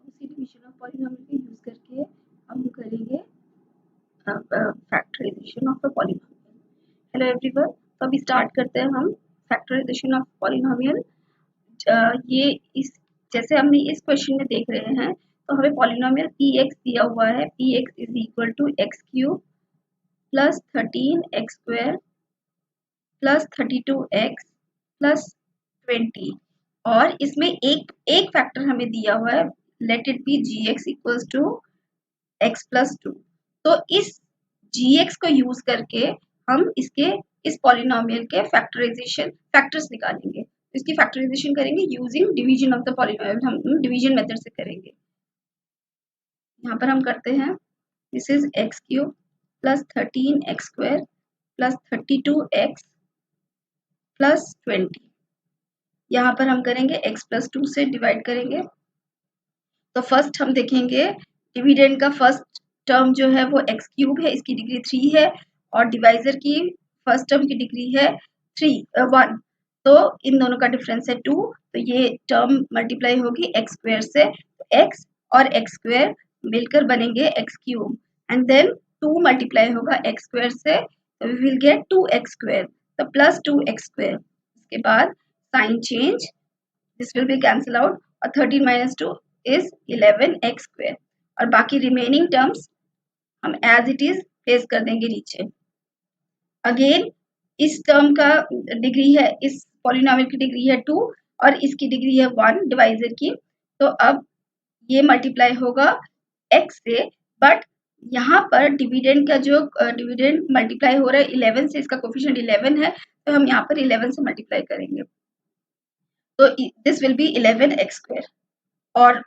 उसी division of polynomial को use करके हम करेंगे factorisation of a polynomial. Hello everyone, तो अभी स्टार्ट करते हैं हम फैक्टराइजेशन ऑफ पॉलिनोमियल। ये इस जैसे हमने इस क्वेश्चन में देख रहे हैं, तो हमें पॉलिनोमियल px दिया हुआ है। px is equal to X cube plus 13x² plus 32x plus 20, और इसमें एक फैक्टर हमें दिया हुआ है, let it be gx equals to x plus 2। तो इस gx को यूज करके हम इस पॉलिनोमियल के फैक्टर्स निकालेंगे। इसकी फैक्टराइजेशन करेंगे using division of the polynomial. हम डिवीजन मेथड से करेंगे। यहाँ पर हम करते हैं, this is x cube plus 13x² plus 32x plus 20। यहाँ पर हम करेंगे x प्लस 2 से डिवाइड करेंगे। तो फर्स्ट हम देखेंगे डिविडेंड का फर्स्ट टर्म जो है वो एक्स क्यूब है, इसकी डिग्री 3 है, और डिवाइजर की फर्स्ट टर्म की डिग्री है 1। तो इन दोनों का डिफरेंस है 2, तो ये टर्म मल्टीप्लाई होगी एक्स स्क्वायर से। एक्स और एक्स स्क्वायर मिलकर बनेंगे X cube, and then 2 multiply होगा एक्स स्क्वायर से, तो we will get 2x square, तो प्लस 2x स्क्वायर। इसके बाद sign change, this will be cancel out, और 13 माइनस 2 इज 11x स्क्वायर, और बाकी रिमेनिंग टर्म्स हम एज इट इज प्लेस कर देंगे नीचे। अगेन इस टर्म का डिग्री है, इस पॉलिनोमियल की डिग्री है 2 और इसकी डिग्री है 1 डिवाइजर की। तो अब ये मल्टीप्लाई होगा x से, बट यहाँ पर डिविडेंड का जो डिविडेंड मल्टीप्लाई हो रहा है 11 से, इसका कोफिशिएंट 11 है, तो हम यहाँ पर 11 से मल्टीप्लाई करेंगे, तो this will B 11x square, और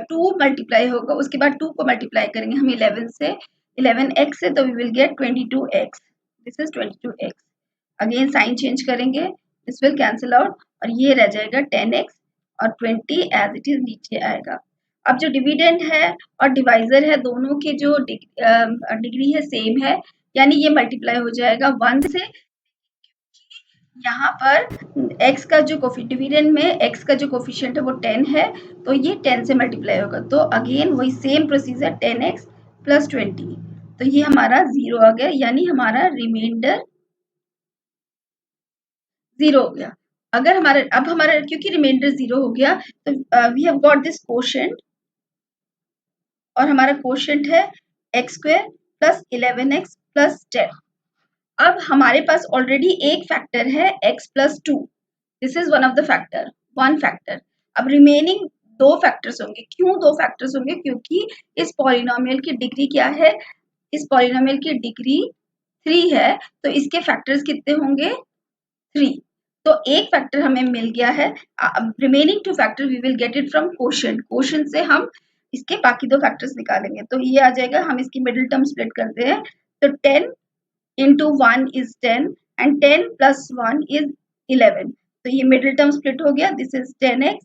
2 मल्टीप्लाई होगा, उसके बाद 2 को मल्टीप्लाई करेंगे हम 11 से, 11x से, तो we will get 22x, this is 22x। Again sign change करेंगे, दिस विल कैंसिल आउट, और ये रह जाएगा 10x, और 20 एज इट इज नीचे आएगा। अब जो डिविडेंड है और डिवाइजर है, दोनों की जो डिग्री है सेम है, यानी ये मल्टीप्लाई हो जाएगा 1 से। यहाँ पर x का जो डिविडेंड में x का जो कोफिशिएंट है वो 10 है, तो ये 10 से मल्टीप्लाई होगा। तो अगेन वही सेम प्रोसीजर, 10x प्लस 20, तो ये हमारा 0 आ गया, यानी हमारा रिमाइंडर 0 हो गया। अगर हमारा क्योंकि रिमाइंडर 0 हो गया, तो we have got this quotient, और हमारा कोशेंट है x square plus 11x plus 10। अब हमारे पास ऑलरेडी एक फैक्टर है x plus 2, this is one of the factor, one factor. अब रिमेनिंग 2 फैक्टर्स होंगे। क्यों 2 फैक्टर्स होंगे? क्योंकि इस पॉलिनोमियल की डिग्री क्या है? इस पॉलिनोमियल की डिग्री 3 है, तो इसके फैक्टर्स कितने होंगे? 3। तो एक फैक्टर हमें मिल गया है। Remaining 2 factor we will get it from quotient. Quotient से हम इसके बाकी 2 फैक्टर्स निकालेंगे, तो ये आ जाएगा। हम इसकी मिडिल टर्म स्प्लिट करते हैं, तो 10 into 1 is 10 and 10 plus 1 is 11, तो ये मिडिल टर्म स्प्लिट हो गया, this is 10x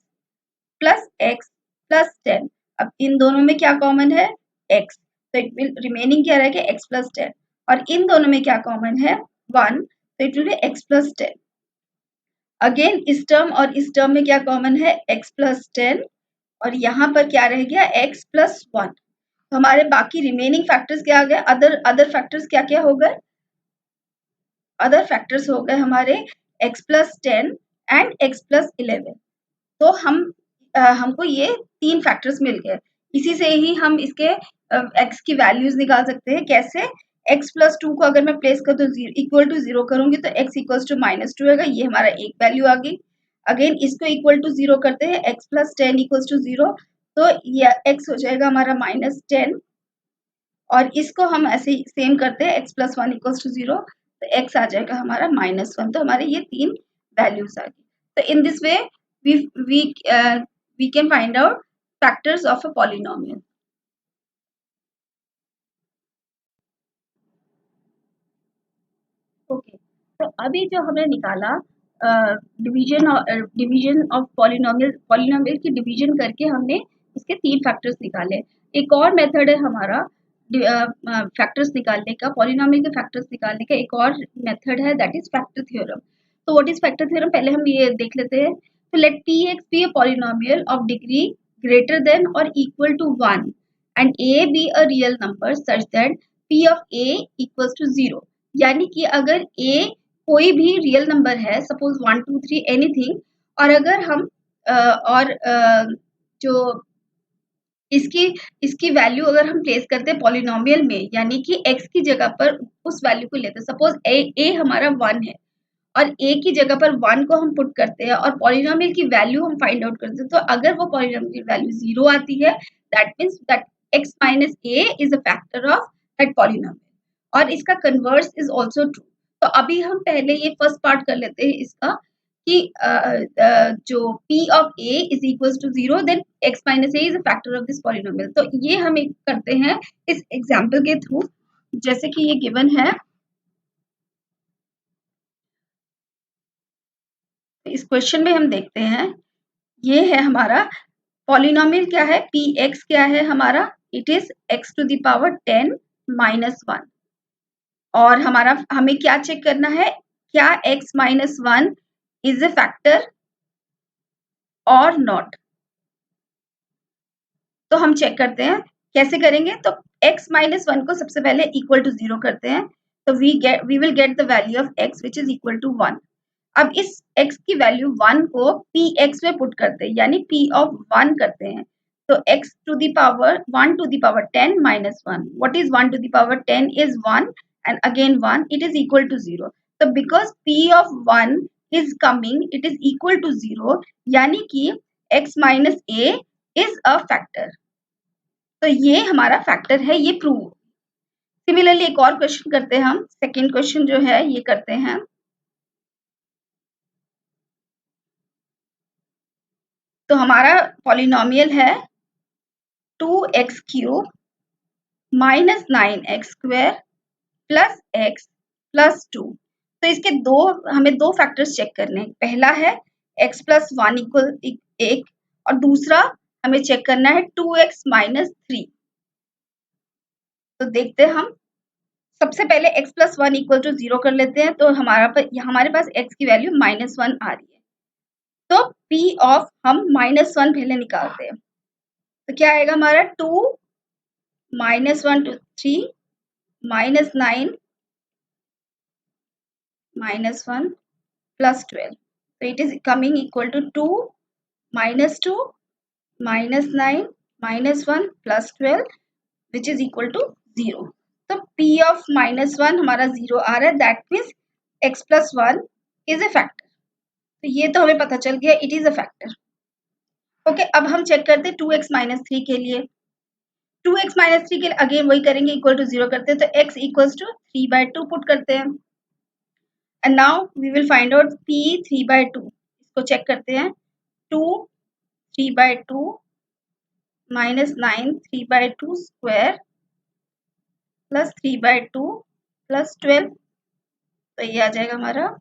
plus x plus 10। अब इन दोनों में क्या कॉमन है? x, तो इट विल रिमेनिंग क्या रहेगा? x प्लस 10, और इन दोनों में क्या कॉमन है? 1, तो it will be x plus 10। Again इस टर्म और इस टर्म में क्या कॉमन है? x प्लस 10, और यहाँ पर क्या रह गया? x plus 1। तो हमारे बाकी रिमेनिंग फैक्टर्स क्या आ गए? अदर फैक्टर्स क्या क्या हो गए? अदर फैक्टर्स हो गए हमारे x plus 10 and x plus 11। तो हमको ये 3 फैक्टर्स मिल गए। इसी से ही हम इसके x की वैल्यूज निकाल सकते हैं। कैसे? x प्लस 2 को अगर मैं प्लेस कर दूं इक्वल टू 0 करूंगी, तो x इक्वल टू -2 होगा, ये हमारा एक वैल्यू आ गई। अगेन इसको इक्वल टू 0 करते हैं, x प्लस 10 इक्वल टू 0, तो ये x हो जाएगा हमारा -10, और इसको हम ऐसे ही सेम करते हैं, x प्लस 1 इक्वल टू 0, तो x आ जाएगा हमारा -1। तो हमारे ये 3 वैल्यूज आ गई। तो इन this way we can find out factors of a polynomial. Okay, तो अभी जो हमने निकाला डिवीजन ऑफ पॉलिनोमियल की डिवीजन करके हमने इसके 3 फैक्टर्स निकाले। एक और मेथड है हमारा फैक्टर्स निकालने का, पॉलिनोमियल के फैक्टर्स निकालने का एक और मेथड है, दैट इज फैक्टर थ्योरम। तो व्हाट इज फैक्टर थ्योरम? पहले हम ये देख लेते हैं। तो let px be a polynomial of degree greater than or equal to 1 and a be a real number such that p of a equals to 0, यानी कि अगर a कोई भी रियल नंबर है, सपोज 1 2 3 एनीथिंग, और अगर हम जो इसकी इसकी वैल्यू अगर हम प्लेस करते हैं पॉलिनोमियल में, यानी कि x की जगह पर उस वैल्यू को लेते हैं, सपोज a हमारा 1 है और a की जगह पर 1 को हम पुट करते हैं और पॉलिनोमियल की वैल्यू हम फाइंड आउट करते हैं, तो अगर वो पॉलिनोमियल की वैल्यू 0 आती है, that means that x minus a is a factor of that polynomial, और इसका कन्वर्स इज आल्सो ट्रू। तो अभी हम पहले ये फर्स्ट पार्ट कर लेते हैं इसका कि जो p of a is equals to 0 then x minus a is a factor of this polynomial. तो ये हम एक करते हैं इस एग्जांपल के थ्रू, जैसे कि ये गिवन है। इस क्वेश्चन में हम देखते हैं, ये है हमारा पॉलिनोमियल क्या है, px क्या है हमारा, it is x to the power 10 minus 1, और हमारा हमें क्या चेक करना है, क्या x minus 1 is a factor और नॉट। तो हम चेक करते हैं, कैसे करेंगे, तो x माइनस 1 को सबसे पहले इक्वल टू 0 करते हैं, तो we will get the value of x which is equal to 1। अब इस x की वैल्यू 1 को px में पुट करते हैं, यानी p ऑफ 1 करते हैं, तो x to the power 1 to the power 10 minus 1, what is 1 to the power 10 is 1 and again 1, it is equal to 0। तो because p of 1 is coming, it is equal to 0, यानी कि x minus a is a factor। तो ये हमारा factor है, ये prove. Similarly एक और क्वेश्चन करते हैं हम, सेकेंड क्वेश्चन जो है ये करते हैं। तो हमारा पॉलिनोमियल है 2x cube minus 9x square plus x plus 2। तो इसके हमें दो फैक्टर्स चेक करने हैं, पहला है x प्लस 1 इक्वल 1 और दूसरा हमें चेक करना है 2x माइनस 3। तो देखते हैं हम, सबसे पहले x प्लस 1 इक्वल टू 0 कर लेते हैं, तो हमारे पास x की वैल्यू माइनस 1 आ रही है, तो p ऑफ हम माइनस 1 पहले निकालते हैं, तो क्या आएगा हमारा 2 minus 1 to 3 minus 9 minus 1 plus 12, तो it is coming equal to 2 minus 2 minus 9 minus 1 plus 12 which is equal to 0। तो p ऑफ माइनस 1 हमारा 0 आ रहा है, that means x plus 1 is a factor. तो ये तो हमें पता चल गया, it is a factor. Okay, अब हम चेक करते हैं 2x माइनस 3 के लिए। 2x माइनस 3 के लिए अगेन वही करेंगे, इक्वल टू 0 करते हैं, तो x इक्वल्स टू 3/2 पुट करते हैं, and now we will find out p 3/2। इसको चेक करते हैं, 2 3/2 माइनस 9 3/2 स्क्वायर प्लस 3/2 प्लस 12, तो ये आ जाएगा हमारा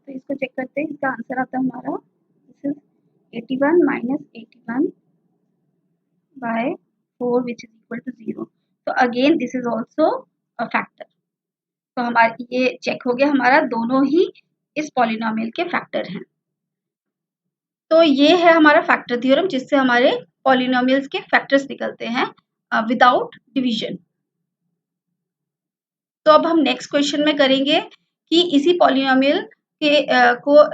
तो इसको चेक करते हैं, इसका आंसर आता है हमारा this is 81 minus 81 by 4 which is equal to 0। तो again this is also a factor. तो हमारा ये चेक हो गया, हमारा दोनों ही इस पॉलिनोमियल के फैक्टर हैं। तो ये है हमारा फैक्टर थ्योरम, जिससे हमारे पॉलिनोमियल्स के फैक्टर्स निकलते हैं विदाउट डिवीजन। तो अब हम नेक्स्ट क्वेश्चन में करेंगे कि इसी पॉलिनोमियल के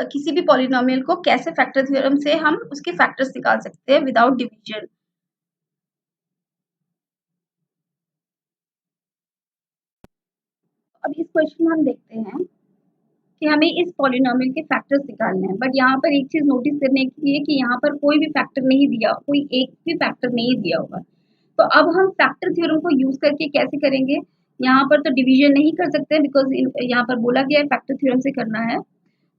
किसी भी पॉलिनोमियल को कैसे फैक्टर थ्योरम से हम उसके फैक्टर्स निकाल सकते हैं विदाउट डिवीजन। अब इस क्वेश्चन में हम देखते हैं कि हमें इस पॉलिनोमियल के फैक्टर्स निकालने हैं, बट यहाँ पर एक चीज नोटिस करने की है कि यहाँ पर कोई भी फैक्टर नहीं दिया, कोई एक भी फैक्टर नहीं दिया होगा। तो अब हम फैक्टर थ्योरम को यूज करके कैसे करेंगे, यहाँ पर तो डिवीजन नहीं कर सकते बिकॉज यहाँ पर बोला गया है फैक्टर थ्योरम से करना है।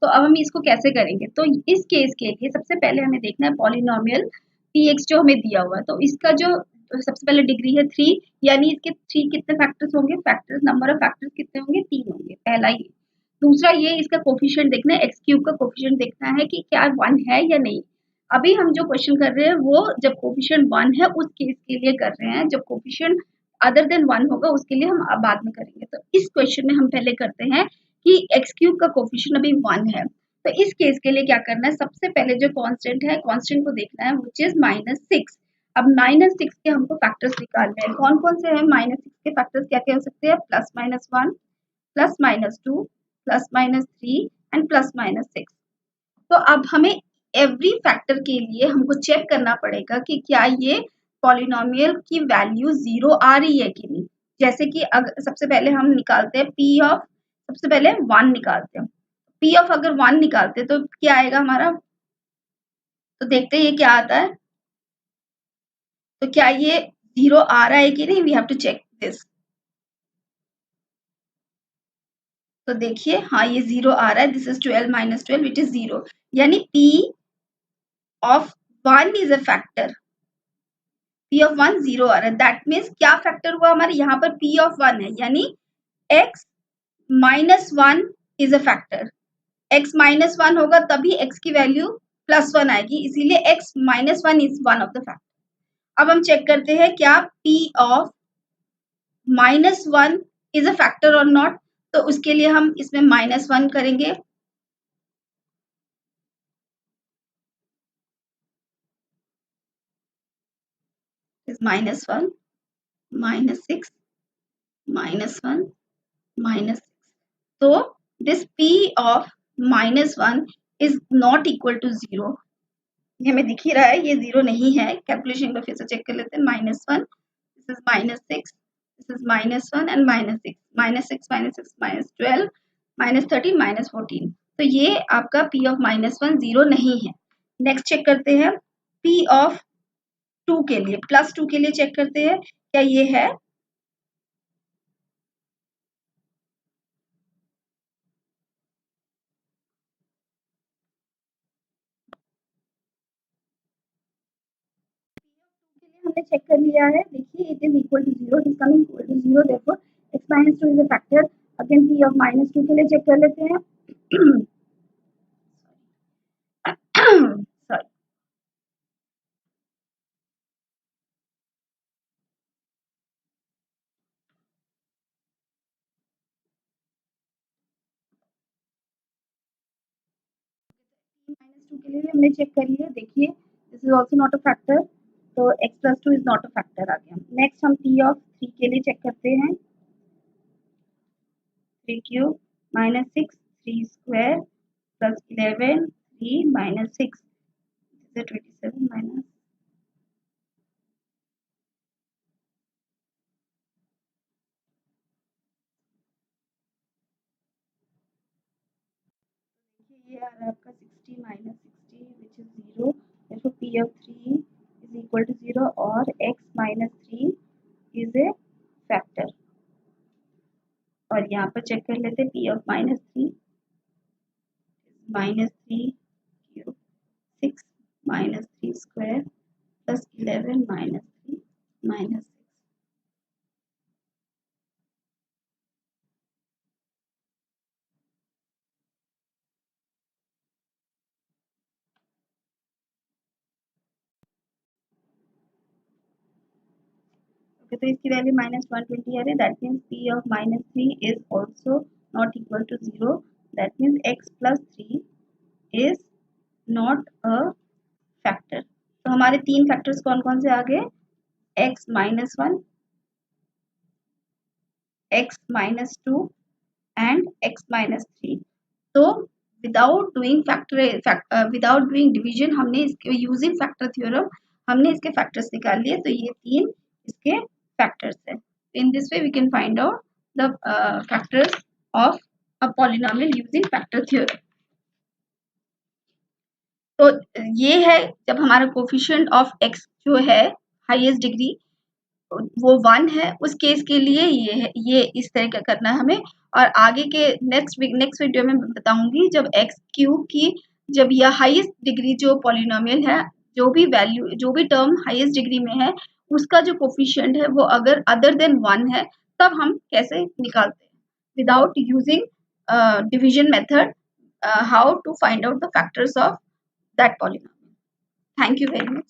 तो अब हम इसको कैसे करेंगे, तो इस केस के लिए सबसे पहले हमें देखना है पॉलिनोमियल px जो हमें दिया हुआ है, तो इसका जो सबसे पहले डिग्री है 3, यानी इसके 3 कितने फैक्टर्स होंगे, फैक्टर्स नंबर ऑफ फैक्टर्स कितने होंगे, 3 होंगे, पहला ये। दूसरा ये इसका कोफिशिएंट देखना है, एक्स क्यूब का कोफिशिएंट देखना है कि क्या 1 है या नहीं। अभी हम जो क्वेश्चन कर रहे हैं वो जब कोफिशिएंट 1 है उस केस के लिए कर रहे हैं, जब कोफिशिएंट अदर देन 1 होगा उसके लिए हम अब बाद में करेंगे। तो इस क्वेश्चन में हम पहले करते हैं कि एक्स क्यूब का कोफिशिएंट अभी 1 है, तो इस केस के लिए क्या करना है, सबसे पहले जो कांस्टेंट है कांस्टेंट को देखना है, व्हिच इज -6। अब -6 के हमको फैक्टर्स निकालने हैं, कौन कौन से हैं -6 के फैक्टर्स, क्या क्या हो सकते हैं, +-1, +-2, +-3 एंड +-6। तो अब हमें एवरी फैक्टर के लिए हमको चेक करना पड़ेगा कि क्या ये पॉलिनोमियल की वैल्यू 0 आ रही है कि नहीं। जैसे कि अगर सबसे पहले हम निकालते हैं पी ऑफ, सबसे पहले 1 निकालते हैं, पी ऑफ अगर 1 निकालते हैं तो क्या आएगा हमारा, तो देखते हैं ये क्या आता है, तो क्या ये 0 आ रहा है कि नहीं, we have to check this. तो देखिए हाँ ये 0 आ रहा है, दिस इज 12 - 12 विच इज 0, यानी p of 1 is a factor, p of 1 0 आ रहा है, दैट मीन्स क्या फैक्टर हुआ हमारे यहाँ पर, p ऑफ 1 है, यानी x -1 is a factor, x -1 होगा तभी x की वैल्यू +1 आएगी, इसीलिए x -1 is one of the factor. अब हम चेक करते हैं क्या p of -1 is a factor और नॉट, तो उसके लिए हम इसमें -1 करेंगे, is -1 -6 -1 -6, so this p of -1 is not equal to 0, ये हमें दिख ही रहा है ये 0 नहीं है, कैलकुलेशन में फिर से चेक कर लेते हैं, -1, this is -6, this is -1 and -6, -6 -6 -12 -13 -14, तो ये आपका p of -1 0 नहीं है। नेक्स्ट चेक करते हैं p of 2 के लिए, +2 के लिए चेक करते हैं क्या ये है, हमने चेक कर लिया है, देखिए it is equal to 0, is coming equal to 0, therefore x -2 is a factor. Again p of -2 के लिए चेक कर लेते हैं सॉरी, -2 के लिए भी हमने चेक कर लिया, देखिए this is also not a factor, तो x + 2 is not a factor आ गया। नेक्स्ट हम p ऑफ 3 के लिए चेक करते हैं, 3 क्यूब -6 3 स्क्वायर +11 3 - 6 is 27 minus, ये आ रहा है आपका 60 - 60 which is 0, therefore p of 3 is equal to 0 और x - 3 is a factor। और यहाँ पर चेक कर लेते हैं p of -3 -3 cube 6 -3 square plus 11 -3 -6। Okay, तो इसकी वैल्यू -120 आ रही है, that means p of -3 is also not equal to 0, that means x plus 3 is not a factor। तो हमारे 3 फैक्टर्स कौन कौन से आ गए, x -1, x -2 and x -3। तो विदाउट डूइंग डिवीजन हमने इसके यूजिंग फैक्टर थ्योरम हमने इसके फैक्टर्स निकाल लिए, तो ये 3 इसके फैक्टर्स हैं। In this way we can find out the factors of a polynomial using factor theorem. तो ये है जब हमारा कोफिशिएंट ऑफ x जो है हाईएस्ट डिग्री वो 1 है, उस केस के लिए ये है, ये इस तरह का करना है हमें। और आगे के नेक्स्ट वीडियो में बताऊंगी जब x क्यूब की जब यह हाईएस्ट डिग्री जो पॉलिनोमियल है जो भी वैल्यू, जो भी टर्म हाईएस्ट डिग्री में है उसका जो कोफिशिएंट है वो अगर अदर देन 1 है तब हम कैसे निकालते हैं without using division method, how to find out the factors of that polynomial. Thank you very much.